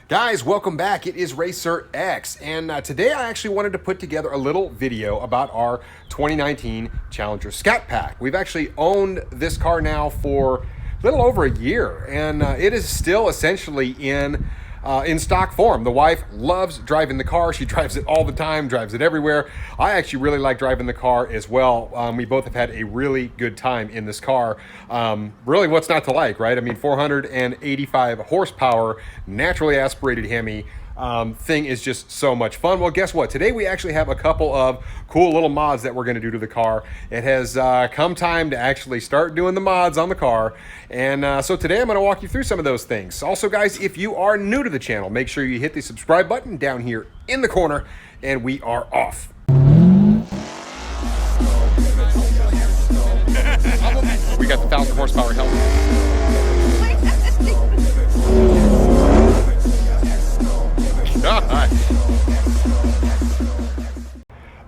Guys, welcome back. It is Racer X, and today I actually wanted to put together a little video about our 2019 Challenger Scatpack. We've actually owned this car now for a little over a year, and it is still essentially in stock form. The wife loves driving the car. She drives it all the time, drives it everywhere. I actually really like driving the car as well. We both have had a really good time in this car. Really, what's not to like, right? I mean, 485 horsepower, naturally aspirated Hemi. Thing is just so much fun. Well, guess what? Today we actually have a couple of cool little mods that we're going to do to the car. It has come time to actually start doing the mods on the car. And so today I'm going to walk you through some of those things. Also, guys, if you are new to the channel, make sure you hit the subscribe button down here in the corner, and we are off. We got the 1,000 horsepower helmet.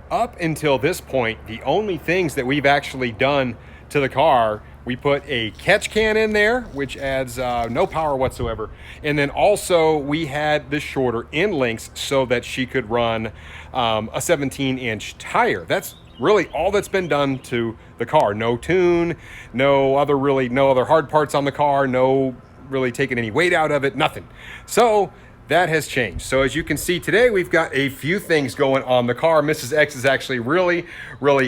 Up until this point, the only things that we've actually done to the car, we put a catch can in there, which adds no power whatsoever. And then also we had the shorter end links so that she could run a 17-inch tire. That's really all that's been done to the car. No tune, no other hard parts on the car, no really taking any weight out of it, nothing. So that has changed. So as you can see today, we've got a few things going on the car. Mrs. X is actually really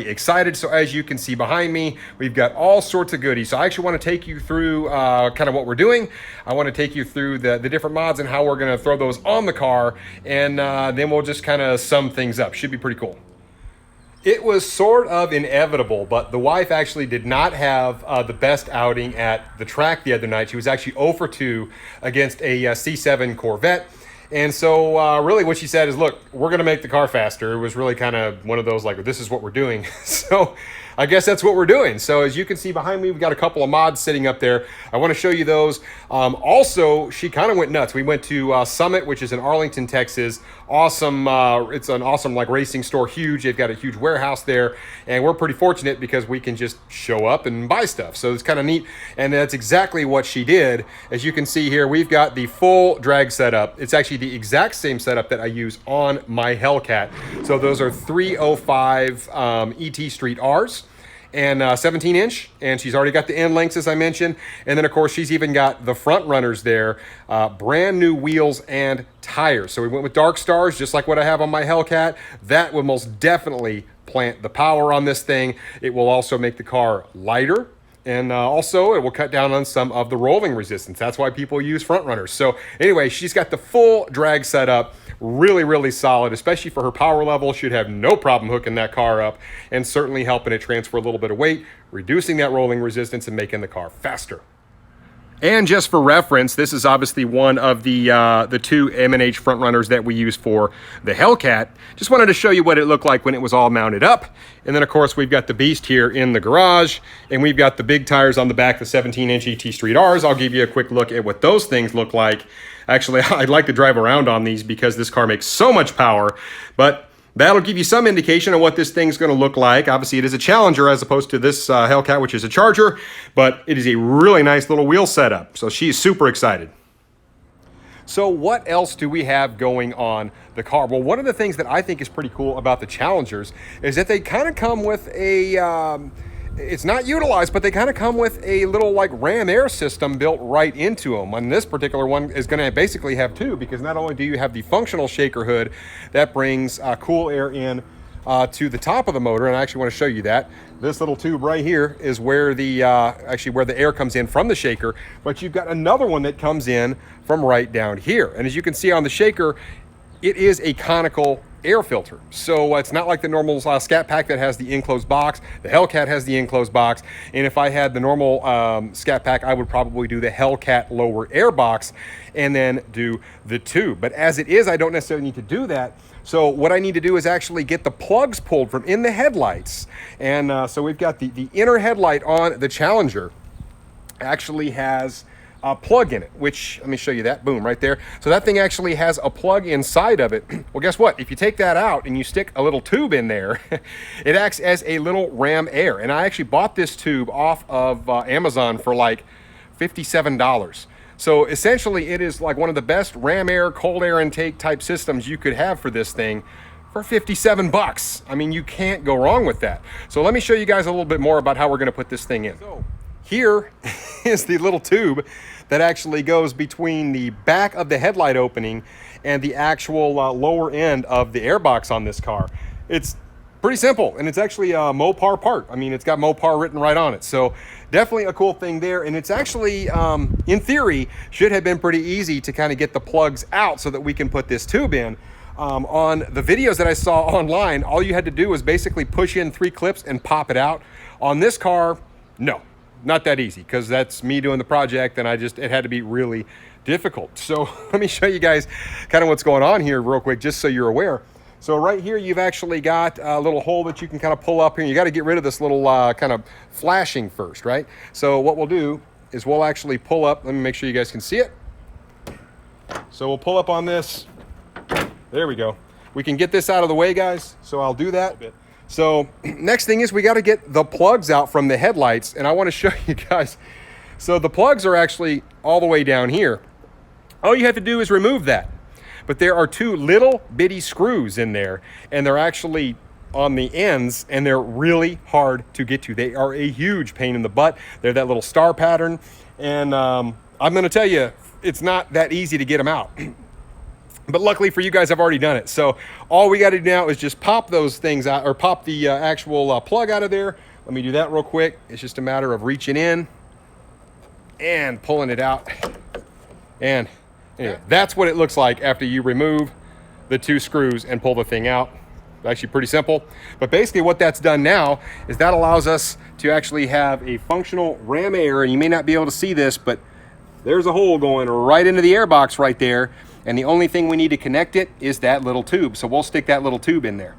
excited. So as you can see behind me, we've got all sorts of goodies. So I actually want to take you through kind of what we're doing. I want to take you through the different mods and how we're going to throw those on the car. And then we'll just kind of sum things up. Should be pretty cool. It was sort of inevitable, but the wife actually did not have the best outing at the track the other night. She was actually 0 for 2 against a C7 Corvette. And so really what she said is, look, we're going to make the car faster. It was really kind of one of those like, this is what we're doing. So I guess that's what we're doing. So as you can see behind me, we've got a couple of mods sitting up there. I want to show you those. Also, she kind of went nuts. We went to Summit, which is in Arlington, Texas. Awesome. It's an awesome like racing store, huge. They've got a huge warehouse there. And we're pretty fortunate because we can just show up and buy stuff. So it's kind of neat. And that's exactly what she did. As you can see here, we've got the full drag setup. It's actually the exact same setup that I use on my Hellcat. So those are 305 ET Street Rs. And 17-inch, and she's already got the end links, as I mentioned. And then, of course, she's even got the front runners there, brand new wheels and tires. So we went with Dark Stars, just like what I have on my Hellcat. That will most definitely plant the power on this thing. It will also make the car lighter. And also, it will cut down on some of the rolling resistance. That's why people use front runners. So anyway, she's got the full drag setup. Really solid, especially for her power level. Should have no problem hooking that car up and certainly helping it transfer a little bit of weight, reducing that rolling resistance and making the car faster. And just for reference, this is obviously one of the two M&H front runners that we use for the Hellcat. Just wanted to show you what it looked like when it was all mounted up. And then, of course, we've got the Beast here in the garage, and we've got the big tires on the back, the 17-inch ET Street Rs. I'll give you a quick look at what those things look like. Actually, I'd like to drive around on these because this car makes so much power, but that'll give you some indication of what this thing's going to look like. Obviously, it is a Challenger as opposed to this Hellcat, which is a Charger, but it is a really nice little wheel setup. So she's super excited. So what else do we have going on the car? Well, one of the things that I think is pretty cool about the Challengers is that they kind of come with a... it's not utilized, but they kind of come with a little like ram air system built right into them. And this particular one is going to basically have two, because not only do you have the functional shaker hood that brings cool air in to the top of the motor, and I actually want to show you that. This little tube right here is where the where the air comes in from the shaker, but you've got another one that comes in from right down here. And as you can see on the shaker, it is a conical air filter. So it's not like the normal Scatpack that has the enclosed box. The Hellcat has the enclosed box. And if I had the normal Scatpack, I would probably do the Hellcat lower air box and then do the tube. But as it is, I don't necessarily need to do that. So what I need to do is actually get the plugs pulled from in the headlights. And so we've got the inner headlight on the Challenger actually has a plug in it, which, let me show you that, boom, right there. So that thing actually has a plug inside of it. Well, guess what? If you take that out and you stick a little tube in there, it acts as a little ram air. And I actually bought this tube off of Amazon for like $57. So essentially it is like one of the best ram air, cold air intake type systems you could have for this thing for 57 bucks. I mean, you can't go wrong with that. So let me show you guys a little bit more about how we're gonna put this thing in. So here is the little tube that actually goes between the back of the headlight opening and the actual lower end of the airbox on this car. It's pretty simple, and it's actually a Mopar part. I mean, it's got Mopar written right on it. So definitely a cool thing there. And it's actually, in theory, should have been pretty easy to kind of get the plugs out so that we can put this tube in. On the videos that I saw online, all you had to do was basically push in 3 clips and pop it out. On this car, no, not that easy, because that's me doing the project, and it had to be really difficult. So let me show you guys kind of what's going on here real quick, just so you're aware. So right here, you've actually got a little hole that you can kind of pull up here. You got to get rid of this little kind of flashing first, right? So what we'll do is we'll actually pull up. Let me make sure you guys can see it. So we'll pull up on this. There we go. We can get this out of the way, guys. So I'll do that. So next thing is we got to get the plugs out from the headlights. And I want to show you guys. So the plugs are actually all the way down here. All you have to do is remove that. But there are 2 little bitty screws in there, and they're actually on the ends, and they're really hard to get to. They are a huge pain in the butt. They're that little star pattern. And I'm going to tell you, it's not that easy to get them out. But luckily for you guys, I've already done it. So all we got to do now is just pop those things out, or pop the actual plug out of there. Let me do that real quick. It's just a matter of reaching in and pulling it out. And anyway, that's what it looks like after you remove the 2 screws and pull the thing out. Actually pretty simple. But basically what that's done now is that allows us to actually have a functional ram air. And you may not be able to see this, but there's a hole going right into the airbox right there. And the only thing we need to connect it is that little tube. So we'll stick that little tube in there.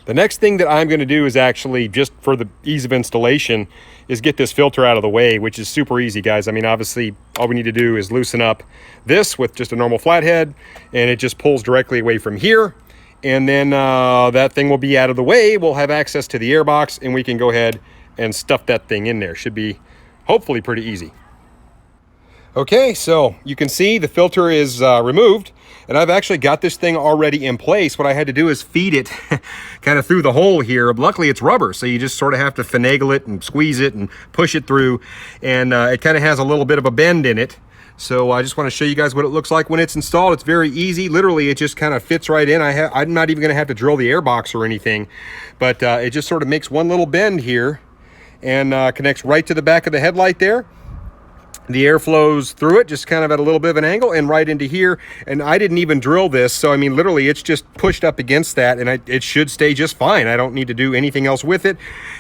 The next thing that I'm going to do is actually, just for the ease of installation, is get this filter out of the way, which is super easy, guys. I mean, obviously, all we need to do is loosen up this with just a normal flathead, and it just pulls directly away from here. And then that thing will be out of the way. We'll have access to the airbox, and we can go ahead and stuff that thing in there. Should be hopefully pretty easy. Okay, so you can see the filter is removed, and I've actually got this thing already in place. What I had to do is feed it kind of through the hole here. Luckily, it's rubber, so you just sort of have to finagle it and squeeze it and push it through, and it kind of has a little bit of a bend in it. So I just want to show you guys what it looks like when it's installed. It's very easy. Literally, it just kind of fits right in. I'm not even going to have to drill the airbox or anything, but it just sort of makes one little bend here and connects right to the back of the headlight there. The air flows through it, just kind of at a little bit of an angle, and right into here. And I didn't even drill this, so I mean, literally, it's just pushed up against that, and it should stay just fine. I don't need to do anything else with it.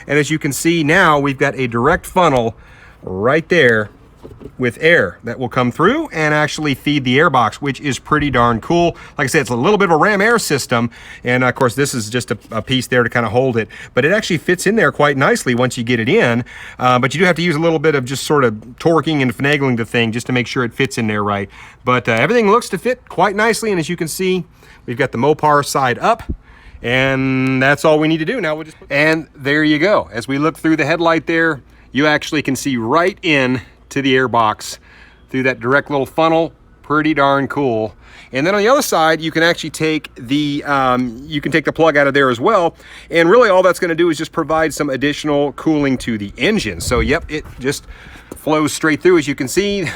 And as you can see now, we've got a direct funnel right there with air that will come through and actually feed the airbox, which is pretty darn cool. Like I said, it's a little bit of a ram air system, and of course this is just a piece there to kind of hold it, but it actually fits in there quite nicely once you get it in. But you do have to use a little bit of just sort of torquing and finagling the thing just to make sure it fits in there right. But everything looks to fit quite nicely, and as you can see, we've got the Mopar side up, and that's all we need to do. Now we'll just and there you go. As we look through the headlight there, you actually can see right in to the airbox through that direct little funnel. Pretty darn cool. And then on the other side, you can actually take the plug out of there as well. And really all that's going to do is just provide some additional cooling to the engine. So yep, it just flows straight through. As you can see,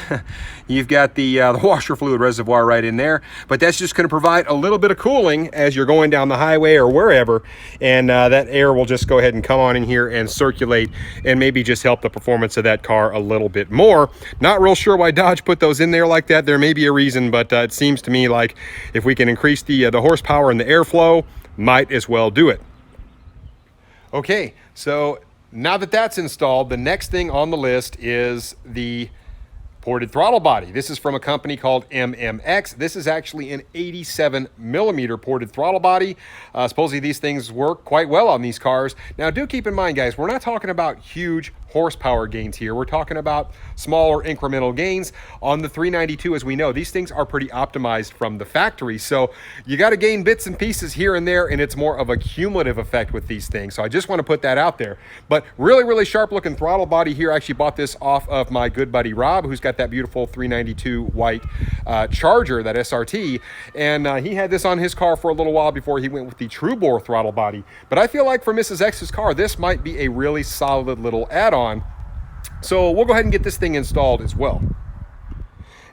you've got the washer fluid reservoir right in there, but that's just going to provide a little bit of cooling as you're going down the highway or wherever, and that air will just go ahead and come on in here and circulate and maybe just help the performance of that car a little bit more. Not real sure why Dodge put those in there like that. There may be a reason, but it seems to me like if we can increase the horsepower and the airflow, might as well do it. Okay, so now that that's installed, the next thing on the list is the ported throttle body. This is from a company called MMX. This is actually an 87mm ported throttle body. Supposedly these things work quite well on these cars. Now do keep in mind, guys, we're not talking about huge horsepower gains here. We're talking about smaller incremental gains. On the 392, as we know, these things are pretty optimized from the factory. So you got to gain bits and pieces here and there, and it's more of a cumulative effect with these things. So I just want to put that out there. But really, really sharp looking throttle body here. I actually bought this off of my good buddy Rob, who's got that beautiful 392 white Charger, that SRT. And he had this on his car for a little while before he went with the true bore throttle body. But I feel like for Mrs. X's car, this might be a really solid little add-on. So we'll go ahead and get this thing installed as well.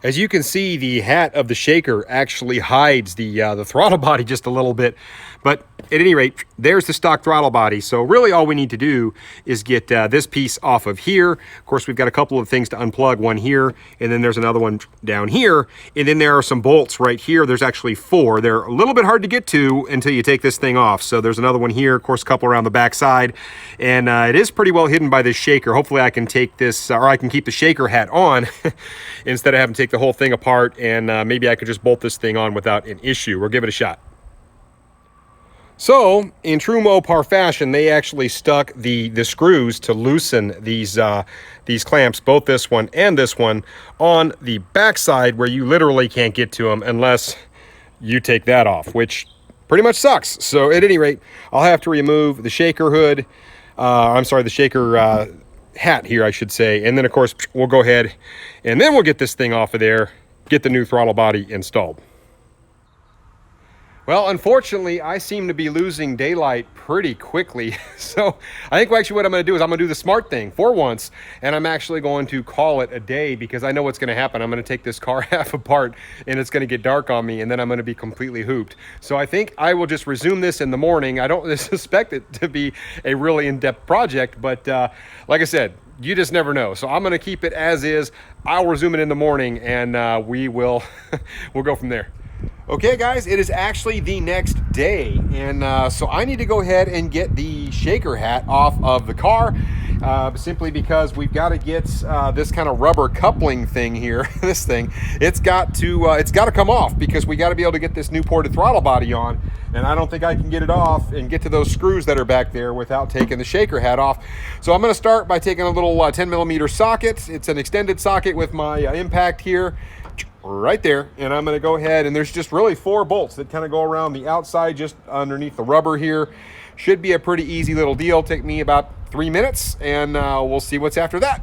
As you can see, the hat of the shaker actually hides the throttle body just a little bit. But at any rate, there's the stock throttle body. So really all we need to do is get this piece off of here. Of course, we've got a couple of things to unplug, one here, and then there's another one down here. And then there are some bolts right here. There's actually 4. They're a little bit hard to get to until you take this thing off. So there's another one here, of course, a couple around the back side. And it is pretty well hidden by this shaker. Hopefully I can take this, or I can keep the shaker hat on instead of having to take the whole thing apart, and maybe I could just bolt this thing on without an issue. We'll give it a shot. So, in true Mopar fashion, they actually stuck the screws to loosen these clamps, both this one and this one, on the back side where you literally can't get to them unless you take that off, which pretty much sucks. So, at any rate, I'll have to remove the shaker hood, the shaker hat here, I should say, and then, of course, we'll go ahead and then we'll get this thing off of there, get the new throttle body installed. Well, unfortunately, I seem to be losing daylight pretty quickly. So I think actually what I'm going to do is I'm going to do the smart thing for once, and I'm actually going to call it a day because I know what's going to happen. I'm going to take this car half apart, and it's going to get dark on me, and then I'm going to be completely hooped. So I think I will just resume this in the morning. I don't suspect it to be a really in-depth project, but like I said, you just never know. So I'm going to keep it as is. I'll resume it in the morning, and we will we'll go from there. Okay guys, it is actually the next day, and so I need to go ahead and get the shaker hat off of the car, simply because we've got to get this kind of rubber coupling thing here, this thing, it's got to come off because we got to be able to get this new ported throttle body on, and I don't think I can get it off and get to those screws that are back there without taking the shaker hat off. So I'm going to start by taking a little 10mm socket. It's an extended socket with my impact here right there, and I'm going to go ahead, and there's just really 4 bolts that kind of go around the outside just underneath the rubber here. Should be a pretty easy little deal. Take me about 3 minutes, and we'll see what's after that.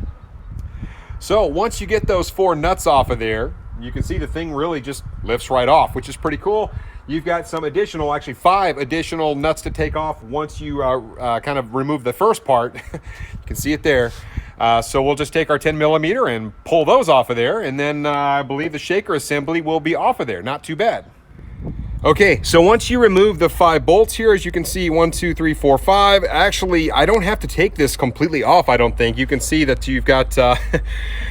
So once you get those 4 nuts off of there, you can see the thing really just lifts right off, which is pretty cool. You've got some additional, actually 5 additional nuts to take off once you kind of remove the first part. You can see it there. So we'll just take our 10mm and pull those off of there, and then I believe the shaker assembly will be off of there. Not too bad. Okay, so once you remove the 5 bolts here, as you can see, 1, 2, 3, 4, 5. Actually, I don't have to take this completely off, I don't think. You can see that you've got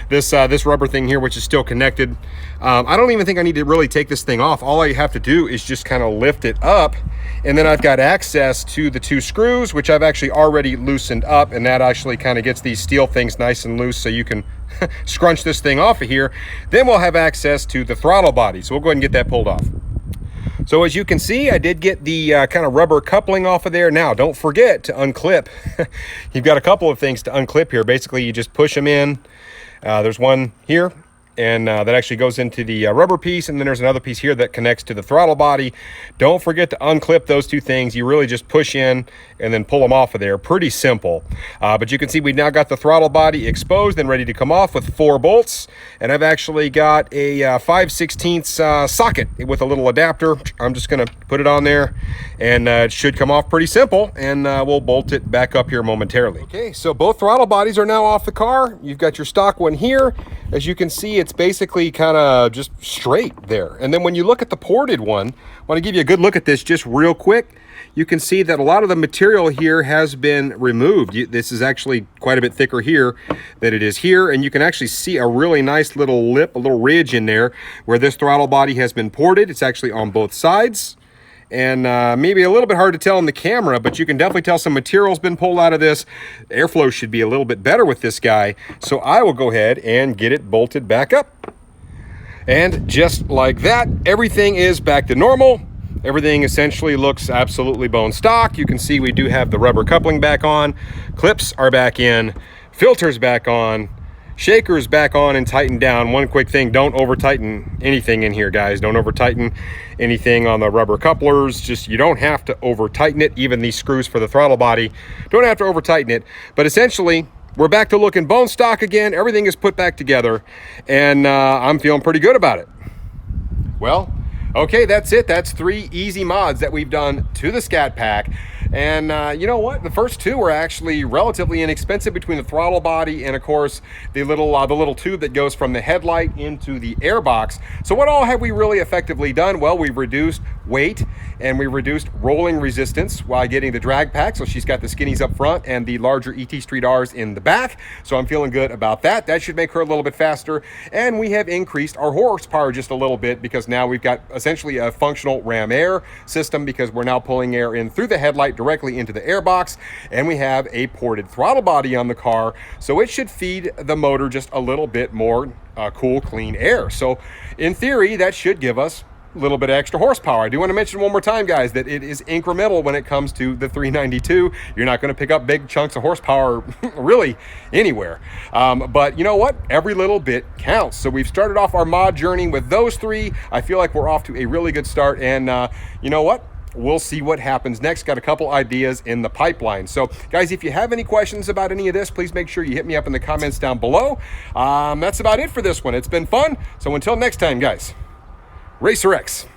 this rubber thing here, which is still connected. I don't even think I need to really take this thing off. All I have to do is just kind of lift it up, and then I've got access to the 2 screws, which I've actually already loosened up, and that actually kind of gets these steel things nice and loose so you can scrunch this thing off of here. Then we'll have access to the throttle body, so we'll go ahead and get that pulled off. So as you can see, I did get the kind of rubber coupling off of there. Now, don't forget to unclip. You've got a couple of things to unclip here. Basically, you just push them in. There's one here, and that actually goes into the rubber piece, and then there's another piece here that connects to the throttle body. Don't forget to unclip those 2 things. You really just push in and then pull them off of there. Pretty simple. But you can see we've now got the throttle body exposed and ready to come off with 4 bolts, and I've actually got a 5/16 socket with a little adapter. I'm just going to put it on there, and it should come off pretty simple, and we'll bolt it back up here momentarily. Okay, so both throttle bodies are now off the car. You've got your stock one here. As you can see, it's basically kind of just straight there. And then when you look at the ported one, I want to give you a good look at this just real quick. You can see that a lot of the material here has been removed. This is actually quite a bit thicker here than it is here, and you can actually see a really nice little lip, a little ridge in there where this throttle body has been ported. It's actually on both sides, and maybe a little bit hard to tell in the camera, but you can definitely tell some material's been pulled out of this. Airflow should be a little bit better with this guy, so I will go ahead and get it bolted back up. And just like that, everything is back to normal. Everything essentially looks absolutely bone stock. You can see we do have the rubber coupling back on. Clips are back in. filter's back on, shaker's back on and tightened down. One quick thing, don't over tighten anything in here, guys. Don't over tighten anything on the rubber couplers. Just, you don't have to over tighten it. Even these screws for the throttle body, don't have to over tighten it. But essentially, we're back to looking bone stock again. Everything is put back together, and I'm feeling pretty good about it. Well, okay, that's it. That's 3 easy mods that we've done to the Scatpack. And you know what? The first 2 were actually relatively inexpensive, between the throttle body and, of course, the little tube that goes from the headlight into the air box. So what all have we really effectively done? Well, we've reduced weight and we reduced rolling resistance while getting the drag pack. So she's got the skinnies up front and the larger ET Street Rs in the back. So I'm feeling good about that. That should make her a little bit faster. And we have increased our horsepower just a little bit, because now we've got essentially a functional ram air system, because we're now pulling air in through the headlight directly into the air box, and we have a ported throttle body on the car, so it should feed the motor just a little bit more cool, clean air. So in theory, that should give us a little bit extra horsepower. I do want to mention one more time, guys, that it is incremental when it comes to the 392. You're not going to pick up big chunks of horsepower really anywhere. But you know what? Every little bit counts. So we've started off our mod journey with those 3. I feel like we're off to a really good start, and you know what? We'll see what happens next. Got a couple ideas in the pipeline. So guys, if you have any questions about any of this, please make sure you hit me up in the comments down below. That's about it for this one. It's been fun. So until next time, guys, Racer X.